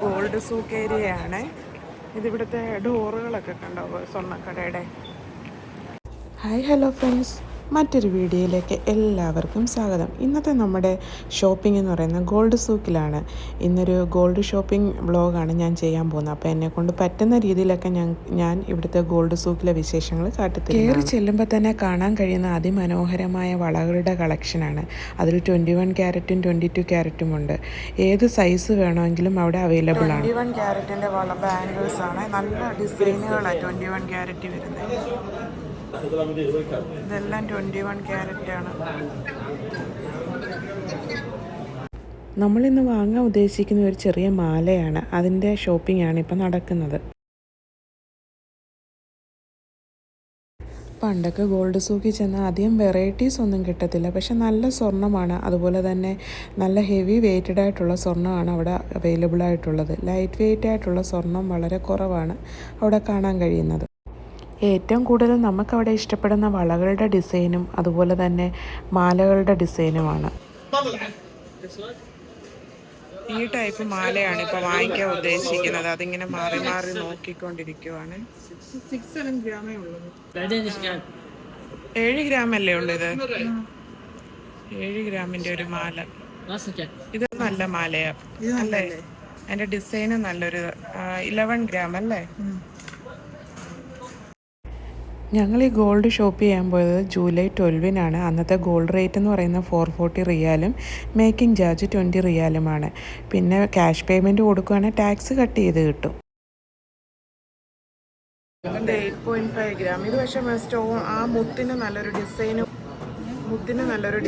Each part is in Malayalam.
ഗോൾഡ് സൂക്ക് ഏരിയയാണ്. ഇതിവിടുത്തെ ഡോറുകളൊക്കെ കണ്ടോ സ്വർണ്ണക്കടയുടെ. ഹായ് ഹലോ ഫ്രണ്ട്സ്, മറ്റൊരു വീഡിയോയിലേക്ക് എല്ലാവർക്കും സ്വാഗതം. ഇന്നത്തെ നമ്മുടെ ഷോപ്പിംഗ് എന്ന് പറയുന്നത് ഗോൾഡ് സൂക്കിലാണ്. ഇന്നൊരു ഗോൾഡ് ഷോപ്പിംഗ് വ്ളോഗാണ് ഞാൻ ചെയ്യാൻ പോകുന്നത്. അപ്പോൾ എന്നെക്കൊണ്ട് പറ്റുന്ന രീതിയിലൊക്കെ ഞാൻ ഇവിടുത്തെ ഗോൾഡ് സൂക്കിലെ വിശേഷങ്ങൾ കാട്ടിത്തരും. കയറി ചെല്ലുമ്പോൾ തന്നെ കാണാൻ കഴിയുന്ന അതിമനോഹരമായ വളകളുടെ കളക്ഷനാണ്. അതിൽ 21 ക്യാരറ്റും 22 ക്യാരറ്റും ഉണ്ട്. ഏത് സൈസ് വേണമെങ്കിലും അവിടെ അവൈലബിൾ ആണ്. 21 ക്യാരറ്റിൻ്റെ വള ബാംഗിൾസ് ആണ്. നല്ല ഡിസൈനുകളാണ് 21 ക്യാരറ്റ് വരുന്നത്. ഇതെല്ലാം 21 ക്യാരറ്റ് ആണ്. നമ്മളിന്ന് വാങ്ങാൻ ഉദ്ദേശിക്കുന്ന ഒരു ചെറിയ മാലയാണ്. അതിൻ്റെ ഷോപ്പിംഗ് ആണ് ഇപ്പം നടക്കുന്നത്. പണ്ടൊക്കെ ഗോൾഡ് സൂക്കിൽ ചെന്നാൽ അധികം വെറൈറ്റീസ് ഒന്നും കിട്ടത്തില്ല, പക്ഷെ നല്ല സ്വർണ്ണമാണ്. അതുപോലെ തന്നെ നല്ല ഹെവി വെയ്റ്റഡ് ആയിട്ടുള്ള സ്വർണ്ണമാണ് അവിടെ അവൈലബിൾ ആയിട്ടുള്ളത്. ലൈറ്റ് വെയ്റ്റ് ആയിട്ടുള്ള സ്വർണം വളരെ കുറവാണ് അവിടെ കാണാൻ കഴിയുന്നത്. ഏറ്റവും കൂടുതൽ നമുക്കവിടെ ഇഷ്ടപ്പെടുന്ന വളകളുടെ ഡിസൈനും അതുപോലെ തന്നെ മാലകളുടെ ഡിസൈനുമാണ്. ഈ ടൈപ്പ് മാലയാണ് ഇപ്പോൾ വാങ്ങിക്കാൻ ഉദ്ദേശിക്കുന്നത്. അതിങ്ങനെ മാറി മാറി നോക്കിക്കൊണ്ടിരിക്കുവാണ്. 6-7 ഗ്രാമേ ഉള്ളൂ. 7 ഗ്രാമല്ലേ ഉള്ളൂ ഇത്. 7 ഗ്രാമിൻ്റെ ഒരു മാല. ഇത് നല്ല മാലയാ അല്ലേ? അതിൻ്റെ ഡിസൈന് നല്ലൊരു 11 ഗ്രാം അല്ലേ? ഞങ്ങൾ ഈ ഗോൾഡ് ഷോപ്പ് ചെയ്യാൻ പോയത് ജൂലൈ 12-നാണ്. അന്നത്തെ ഗോൾഡ് റേറ്റ് എന്ന് പറയുന്നത് 440 റിയാലും മേക്കിംഗ് ചാർജ് 20 റിയാലുമാണ്. പിന്നെ ക്യാഷ് പേയ്മെൻറ്റ് കൊടുക്കുകയാണെങ്കിൽ ടാക്സ് കട്ട് ചെയ്ത് കിട്ടും. 8.5 ഗ്രാം. ഇത് പക്ഷേ ആ മുത്തിന് നല്ലൊരു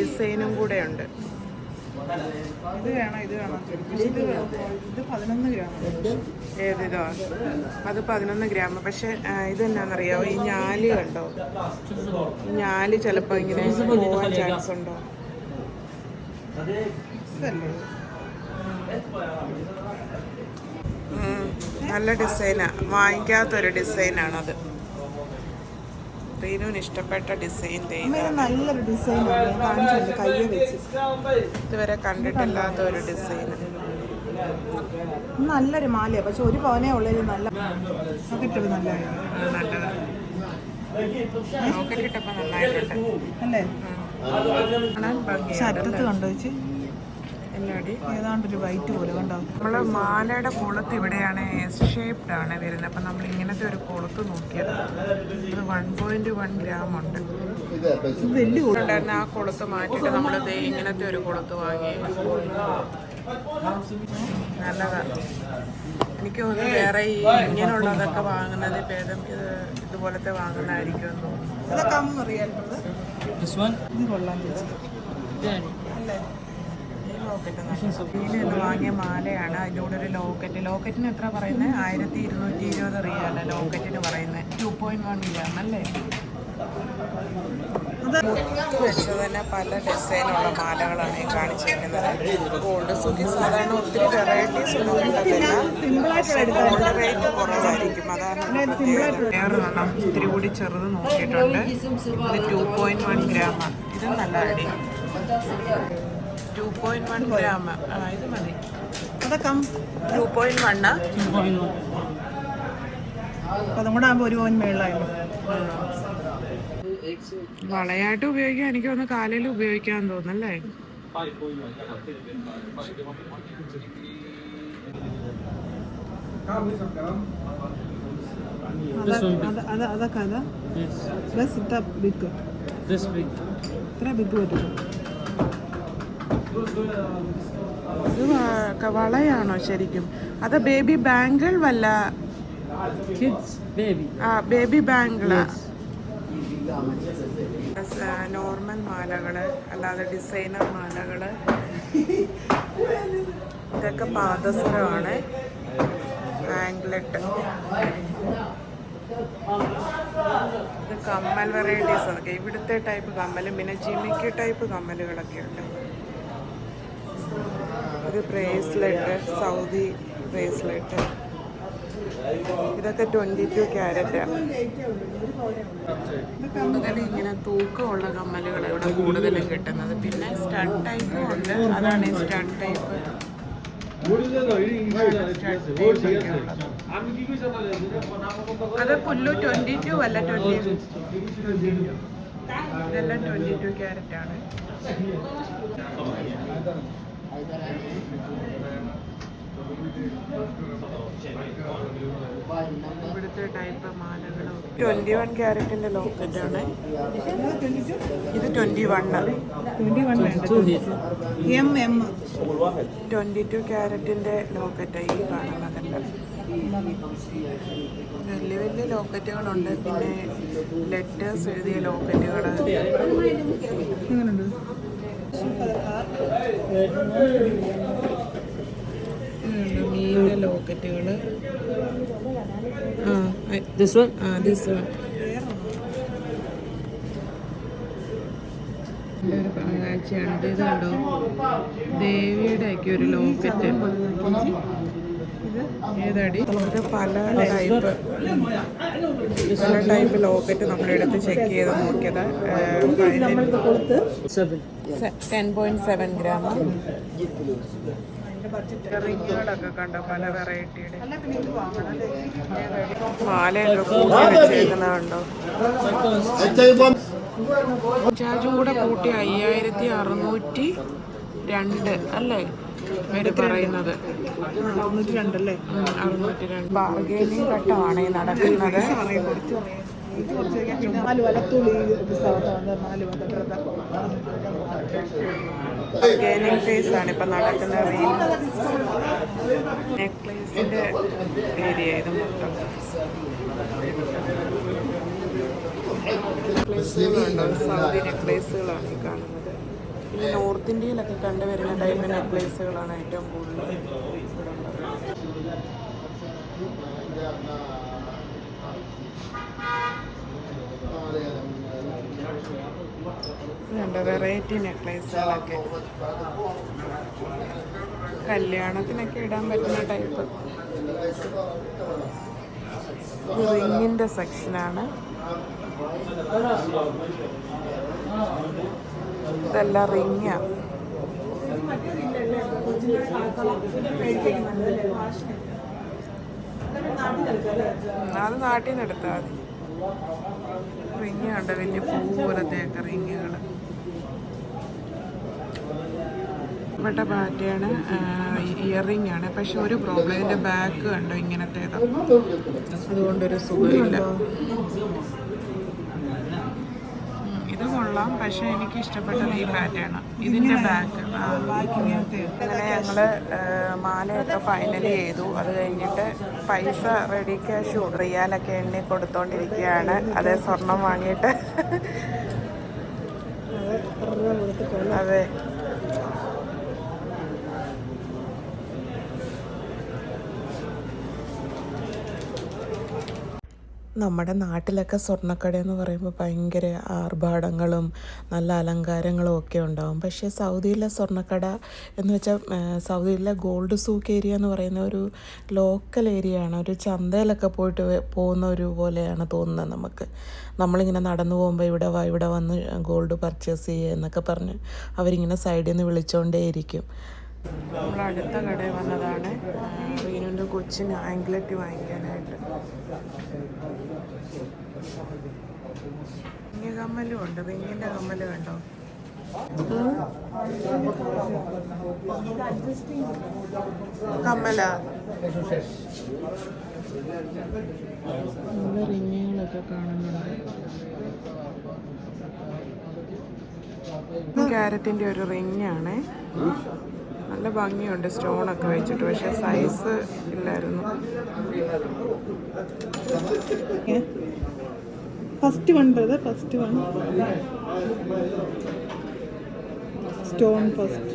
ഡിസൈനും കൂടെ ഉണ്ട്. ഇത് വേണം. ഇത് 11 ഗ്രാം. ഏതിതോ? അത് 11 ഗ്രാം. പക്ഷെ ഇതെന്നാണെന്നറിയാമോ? ഈ ഞാല് കണ്ടോ? ഈ ഞാല് ചിലപ്പോൾ ഇങ്ങനെ പോകാൻ ചാൻസ് ഉണ്ടോ? നല്ല ഡിസൈനാണ്. വാങ്ങിക്കാത്തൊരു ഡിസൈനാണത്. റീനുവിന് ഇഷ്ടപ്പെട്ട ഡിസൈൻ. നല്ലൊരു ഡിസൈൻ ഇതുവരെ കണ്ടിട്ടില്ലാത്ത ഒരു ഡിസൈൻ. നല്ലൊരു മാലയാണ്, പക്ഷെ ഒരു പവനേ ഉള്ളതിൽ നല്ലതാണ്. നോക്കിയിട്ടപ്പോൾ നന്നായിട്ടുണ്ട് അല്ലേ? പക്ഷെ അറ്റത്ത് കണ്ടോ ചേച്ചി? എല്ലാടി ഏതാണ്ടൊരു വൈറ്റ് പോലെ കണ്ടോ? നമ്മൾ മാലയുടെ കൊളുത്ത് ഇവിടെയാണ് എസ് ഷേപ്ഡ് ആണ് വരുന്നത്. അപ്പം നമ്മൾ ഇങ്ങനത്തെ ഒരു കൊളുത്ത് നോക്കിയത് ഇത് 1.1 ഗ്രാം ഉണ്ട്. വലിയ ഉണ്ടായിരുന്ന ആ കൊളുത്ത് മാറ്റിയിട്ട് നമ്മൾ ഇങ്ങനത്തെ ഒരു കൊളുത്ത് വാങ്ങി. നല്ലതാണ്. എനിക്ക് തോന്നുന്നു വേറെ ഈ ഇങ്ങനെയുള്ളതൊക്കെ വാങ്ങുന്നത് ഭേദം ഇതുപോലത്തെ വാങ്ങുന്നതായിരിക്കും എന്ന് തോന്നുന്നു. അല്ലേ? ലോക്കറ്റ് വാങ്ങിയ മാലയാണ്. അതിൻ്റെ കൂടെ ഒരു ലോക്കറ്റിന് എത്ര പറയുന്നത്? 1220 റിയാല ലോക്കറ്റിന് പറയുന്നത്. 2.1 ഗ്രാം അല്ലേ? വെച്ച് തന്നെ പല ഡിസൈനുള്ള മാലകളാണ് ഈ കാണിച്ചിരിക്കുന്നത്. ഗോൾഡ് സൂക്കി സാധാരണ ഒത്തിരി വെറൈറ്റീസ് ഒന്നും കിട്ടത്തില്ല. ഗോൾഡ് റേറ്റ് കുറവായിരിക്കും. അതാണ് വേറൊരെണ്ണം ഇത്തിരി കൂടി ചെറുത് നോക്കിയിട്ടുണ്ട്. ഇത് 2.1 ഗ്രാമാണ്. ഇത് നല്ല അടി. 2.1 ഗ്രാം. ഇത് മതി. 2.1 അതും കൂടെ ആകുമ്പോൾ 1 പവൻ മേളിലായിരുന്നു. വളയായിട്ട് ഉപയോഗിക്കാൻ എനിക്ക് ഒന്ന് കാലിൽ ഉപയോഗിക്കാൻ തോന്നല്ലേ? ഇത് വളയാണോ ശരിക്കും? അത് ബേബി ബാങ്കിൾ വല്ല? ബേബി ബാങ്കിളാ? നോർമൽ മാലകള് അല്ലാതെ ഡിസൈനർ മാലകള്. ഇതൊക്കെ പാദസരമാണ്. ആംഗ്ലറ്റ്. ഇത് കമ്മൽ വെറൈറ്റീസ് അതൊക്കെ. ഇവിടുത്തെ ടൈപ്പ് കമ്മലും പിന്നെ ജിമിക്ക് ടൈപ്പ് കമ്മലുകളൊക്കെ ഉണ്ട്. ഇത് ബ്രേസ്ലെറ്റ്, സൗദി ബ്രേസ്ലെറ്റ്. ഇതൊക്കെ 22 ക്യാരറ്റാണ്. കൂടുതൽ ഇങ്ങനെ തൂക്കമുള്ള കമ്മലുകൾ ഇവിടെ കൂടുതലും കിട്ടുന്നത്. പിന്നെ സ്റ്റഡ് ടൈപ്പും ഉണ്ട്. അതാണ് ഈ സ്റ്റഡ് ടൈപ്പ്. അത് പുല്ലു 22 അല്ല 20. ഇതെല്ലാം 22 ക്യാരറ്റ് ആണ്. ഇവിടുത്തെ ടൈപ്പ് മാലകളും 21 ക്യാരറ്റിന്റെ ലോക്കറ്റ് ആണ്. ഇത് 22 ക്യാരറ്റിന്റെ ലോക്കറ്റ് ഈ കാണുന്നതുണ്ട്. വലിയ വലിയ ലോക്കറ്റുകളുണ്ട്, പിന്നെ ലെറ്റേഴ്സ് എഴുതിയ ലോക്കറ്റുകൾ. മീനിന്റെ ലോക്കറ്റുകൾ. This one. നല്ലൊരു കാഴ്ചയാണിത്. ഇത് കണ്ടോ, ദേവിയുടെ ഒക്കെ ഒരു ലോക്കറ്റ്. ഏതടി? ഇത് പല ടൈപ്പ് ലോക്കറ്റ് നമ്മളെടുത്ത് ചെക്ക് ചെയ്ത് നോക്കിയത്. 10.7 ഗ്രാം. റിങ്ങുകളൊക്കെ കണ്ടോ, പല വെറൈറ്റിയുടെ മാലയൊക്കെ കൂട്ടി വെച്ചേക്കുന്നതുണ്ടോ. ചാർജും കൂടെ കൂട്ടി 5602 അല്ലേ ഇവര് പറയുന്നത്. 602 ബാർഗെയിനിങ് ഘട്ടമാണ് ഈ നടക്കുന്നത്. ബാർഗെയിനിങ് ഫേസ് ആണ് ഇപ്പൊ നടക്കുന്നത്. നെക്ലേസിന്റെ ഏരിയ ഇത് മൊത്തം. നെക്ലേസുകളുണ്ടോ, സൗദി നെക്ലേസുകളാണ് ഈ കാണുന്നത്. പിന്നെ നോർത്ത് ഇന്ത്യയിലൊക്കെ കണ്ടുവരുന്ന ടൈപ്പ് നെക്ലേസുകളാണ് ഏറ്റവും കൂടുതൽ ഇവിടെ ഉള്ളത്. വെറൈറ്റി നെക്ലേസുകളൊക്കെ കല്യാണത്തിനൊക്കെ ഇടാൻ പറ്റുന്ന ടൈപ്പ്. റിങ്ങിന്റെ സെക്ഷനാണ്. ഇതെല്ലാം റിങ്ങാ. അത് നാട്ടിൽ നിന്ന് എടുത്താൽ മതി. റിങ് കണ്ട വലിയ പൂ പോലത്തെയൊക്കെ റിങ്ങുകൾ. ഇവരുടെ പാറ്റേണ് ഇയറിംഗ് ആണ്. പക്ഷെ ഒരു പ്രോബ്ലം, ഇതിൻ്റെ ബാക്ക് കണ്ടോ ഇങ്ങനത്തേതാ, അതുകൊണ്ടൊരു സുഖമില്ല. ഇത് കൊള്ളാം, പക്ഷെ എനിക്ക് ഇഷ്ടപ്പെട്ടത് ഈ പാറ്റേൺ. ഇതിൻ്റെ ബാക്ക് അങ്ങനെ ഞങ്ങൾ മാലയൊക്കെ ഫൈനലി ചെയ്തു. അത് കഴിഞ്ഞിട്ട് പൈസ റെഡി ക്യാഷ് റിയാലൊക്കെ എണ്ണി കൊടുത്തോണ്ടിരിക്കുകയാണ്. അതേ സ്വർണം വാങ്ങിയിട്ട്. അതെ, നമ്മുടെ നാട്ടിലൊക്കെ സ്വർണ്ണക്കട എന്ന് പറയുമ്പോൾ ഭയങ്കര ആർഭാടങ്ങളും നല്ല അലങ്കാരങ്ങളും ഒക്കെ ഉണ്ടാവും. പക്ഷേ സൗദിയിലെ സ്വർണ്ണക്കട എന്ന് വെച്ചാൽ സൗദിയിലെ ഗോൾഡ് സൂക്ക് ഏരിയ എന്ന് പറയുന്ന ഒരു ലോക്കൽ ഏരിയ ആണ്. ഒരു ചന്തയിലൊക്കെ പോകുന്ന ഒരു പോലെയാണ് തോന്നുന്നത് നമുക്ക്. നമ്മളിങ്ങനെ നടന്നു പോകുമ്പോൾ ഇവിടെ വന്ന് ഗോൾഡ് പർച്ചേസ് ചെയ്യുക എന്നൊക്കെ പറഞ്ഞ് അവരിങ്ങനെ സൈഡിൽ നിന്ന് വിളിച്ചുകൊണ്ടേയിരിക്കും. നമ്മൾ അടുത്ത കടയിൽ വന്നതാണ് റീനുവിൻ്റെ കൊച്ചിന് ആംഗ്ലറ്റ് വാങ്ങിക്കാനായിട്ട്. റിങ് കമ്മലും ഉണ്ട്. റിങ്ങിൻ്റെ കമ്മല് കണ്ടോ, കമ്മലാ. നല്ല റിങ്ങുകളൊക്കെ കാണുന്നുണ്ട്. ക്യാരറ്റിൻ്റെ ഒരു റിങ്ങാണ്. നല്ല ഭംഗിയുണ്ട് സ്റ്റോണൊക്കെ വെച്ചിട്ട്. പക്ഷെ സൈസ് ഇല്ലായിരുന്നു. ഫസ്റ്റ് വൺ സ്റ്റോൺ ഫസ്റ്റ്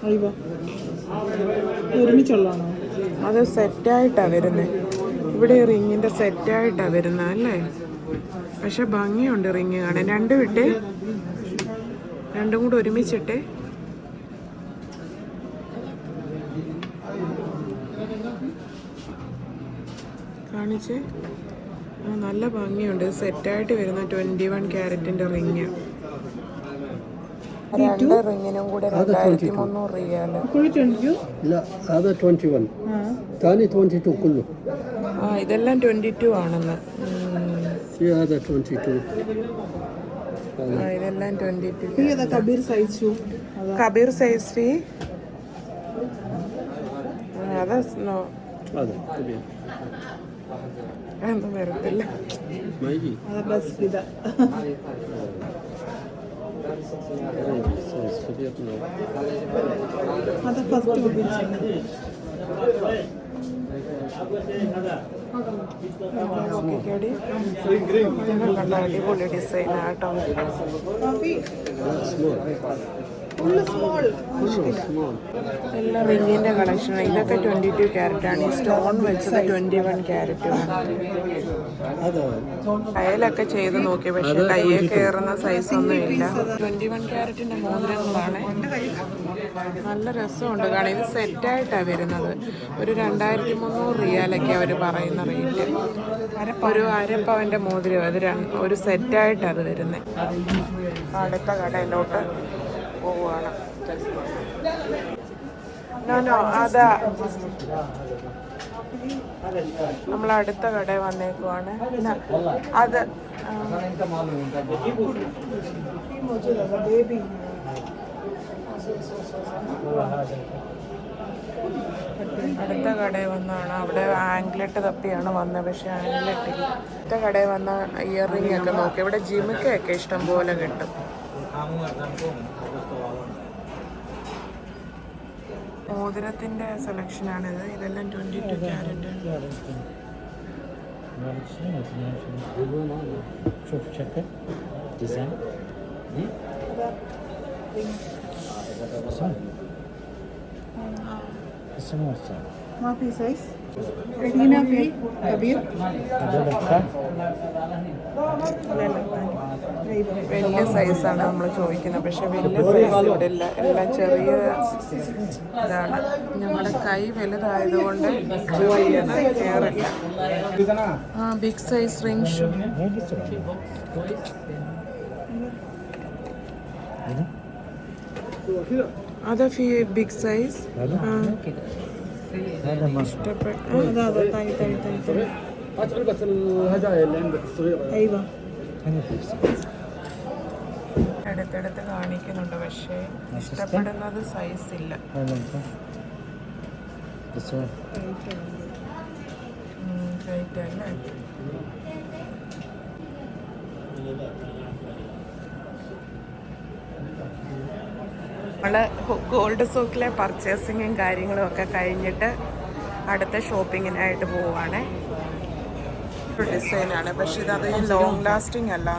അയവ ഒരുമിച്ചുള്ളതാണോ? അത് സെറ്റായിട്ടാണ് വരുന്നത്. ഇവിടെ റിങ്ങിൻ്റെ സെറ്റായിട്ടാണ് വരുന്നത് അല്ലേ. പക്ഷെ ഭംഗിയുണ്ട് റിങ് കാണാൻ. രണ്ടും കൂടെ ഒരുമിച്ചിട്ട് കാണിച്ച് നല്ല ഭംഗിയുണ്ട്. സെറ്റായിട്ട് വരുന്ന 21 ക്യാരറ്റിൻ്റെ റിങ്. 2 റിങ്ങിനും കൂടെ 2300 റിയാൽ. كله 22 لا هذا 21 ثاني 22 كله ഇതെല്ലാം 22 ആണെന്ന്. في هذا 22 ഇതെല്ലാം 22. في هذا كبير سايز شو هذا കബീർ സൈസ് ഫീ അത് هذا كبير ഒന്നും വരത്തില്ല. ما يجي هذا بس كذا سايز كبير نوع. هذا فاست موبيل നോക്കിക്കടി. കണ്ട അടിപൊളി ഡിസൈൻ ആട്ടോ. سمول كله سمول كله سمول എല്ലാം റിങ്ങിൻ്റെ കളക്ഷനാണ്. ഇതൊക്കെ 22 ക്യാരറ്റാണ്. ഈ സ്റ്റോൺ വെച്ചത് 21 ക്യാരറ്റുമാണ്. هذا കയ്യിലൊക്കെ ചെയ്ത് നോക്കി, പക്ഷെ കയ്യെ കയറുന്ന സൈസൊന്നും ഇല്ല. 21 ക്യാരറ്റിൻ്റെ മോതിരങ്ങളാണ്. നല്ല രസമുണ്ട് കാണാൻ. ഇത് സെറ്റായിട്ടാണ് വരുന്നത്. ഒരു 2300 റിയാലൊക്കെ അവർ പറയുന്ന റേറ്റ്. ഒരു അരപ്പവൻ്റെ മോതിരം. അത് ഒരു സെറ്റായിട്ടാണ് അത് വരുന്നത്. അടുത്ത കടയിലോട്ട് പോവുകയാണ്. അതാ നമ്മൾ അടുത്ത കടയിൽ വന്നേക്കുവാണ്. അത് موجود هذا بيبي അടുത്ത കടയിൽ വന്നാണ്. അവിടെ ആംഗ്ലെറ്റ് തപ്പിയാണ് വന്നത്, പക്ഷെ ആംഗ്ലെറ്റ് ഇല്ല. അടുത്ത കടയിൽ വന്ന ഇയറിംഗ് ഒക്കെ നോക്കി. ഇവിടെ ജിമിക്കൊക്കെ ഇഷ്ടം പോലെ കിട്ടും. മോതിരത്തിൻ്റെ സെലക്ഷനാണിത്. ഇതെല്ലാം 22 ക്യാരറ്റ്. شوف شكل ديزاين ما في سايز هنا في كبير വലിയ സൈസാണ് നമ്മൾ ചോദിക്കുന്നത്, പക്ഷെ വലിയ സൈസ് ഇവിടെ ഇല്ല. എല്ലാം ചെറിയ ഇതാണ്. ഞങ്ങളുടെ കൈ വലുതായതുകൊണ്ട് കയറില്ല. Big size ring shoe. അതാ ബിഗ് സൈസ് ഇഷ്ടപ്പെട്ടു. هذا طيب طيب طيب طيب هات علبة الهدايا اللي عندك الصغيرة. ايوه എടുത്തെടുത്ത് കാണിക്കുന്നുണ്ട്, പക്ഷേ ഇഷ്ടപ്പെടുന്നത് സൈസ് ഇല്ല. റേറ്റ് അല്ലേ? നമ്മൾ ഗോൾഡ് സൂക്കിലെ പർച്ചേസിങ്ങും കാര്യങ്ങളും ഒക്കെ കഴിഞ്ഞിട്ട് അടുത്ത ഷോപ്പിങ്ങിനായിട്ട് പോവുകയാണ്. ഒരു ഡിസൈനാണ്, പക്ഷെ ഇത് ലോങ് ലാസ്റ്റിംഗ് അല്ല.